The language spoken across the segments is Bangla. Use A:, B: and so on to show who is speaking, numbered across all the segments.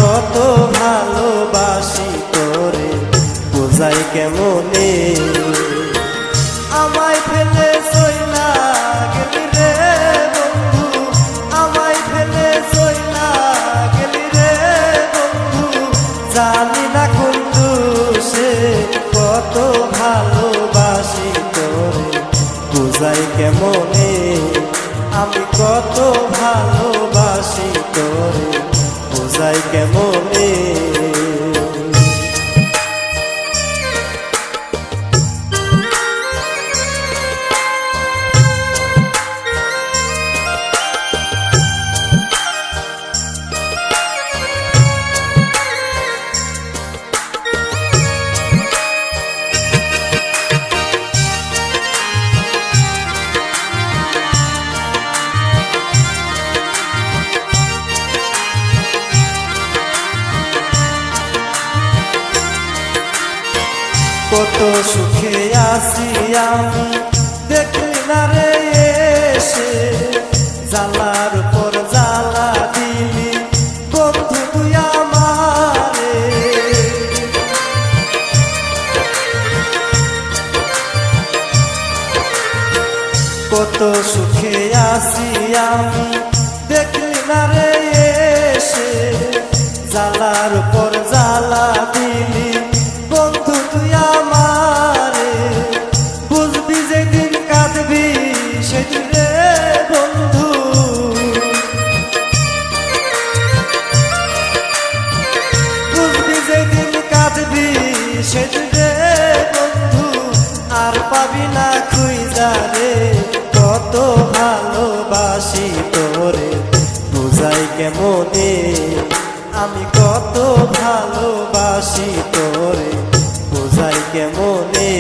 A: কত ভালোবাসি তোরে বোঝাই কেমনে। আমায় ফেলে চইলা গেলি রে বন্ধু, আমায় ফেলে চইলা গেলি রে বন্ধু, জানি না কোন দোষে কত ভালোবাসি তোরে বোঝাই কেমনে। আমি কত ভালোবাসি তোরে বোঝাই কেমনে। কত সুখে আছি আমি দেখলি না রে এসে, জ্বালার পর জ্বালা দিলি বন্ধু তুই আমারে। কত সুখে আছি আমি দেখলি না রে এসে, জ্বালার পর জ্বালা দিলি বন্ধু তুই আমারে। বুঝবি যেদিন কাঁদবি সেদিন রে বন্ধু, বুঝবি যেদিন কাঁদবি সেদিন রে বন্ধু, আর পাবি না খুঁজা রে কত ভালোবাসি তোরে বুঝাই কেমনে। আমি কত ভালোবাসি তোরে বোঝাই কেমনে।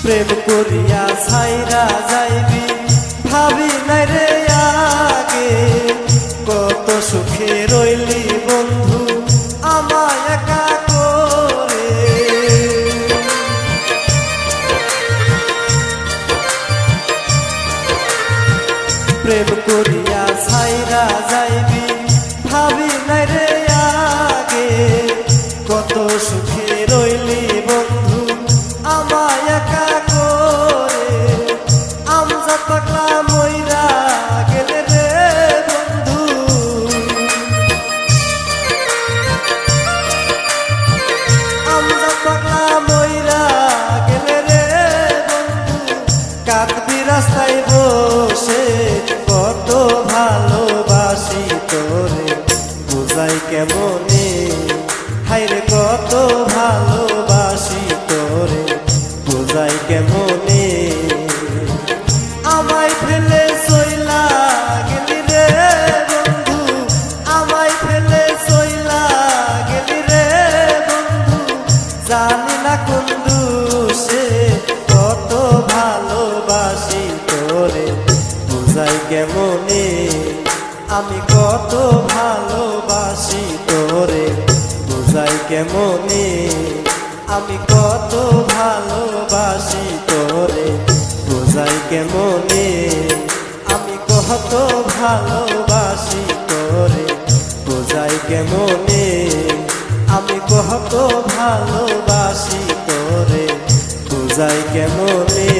A: প্রেম করিয়া ছাইরা যাইবি ভাবি নাই রে আগে, কত সুখে রইলি বন্ধু আমায় একা করে। প্রেম করিয়া ছাইরা যাইবি ভাবি নাই রে আগে, কত সুখে রইলি বন্ধু আমায় একা করে। আমজা পাগলা মইরা গেলে রে বন্ধু, আমজা পাগলা মইরা গেলে রে বন্ধু, কাঁদবি রাস্তায় বসে কত ভালোবাসি তোরে বুঝাই কেমনে। হায়রে কত ভালোবাসি তোরে বোঝাই কেমনে। আমায় ফেলে চইলা গেলি রে বন্ধু, আমায় ফেলে চইলা গেলি রে বন্ধু, জানি না কোন দোষে কত ভালোবাসি তোরে বোঝাই কেমনে। আমি কত ভালোবাসি তোরে বোঝাই কেমনে। আমি কত ভালোবাসি তোরে বোঝাই কেমনে। আমি কত ভালোবাসি তোরে বোঝাই কেমনে। আমি কত ভালোবাসি তোরে বোঝাই কেমনে।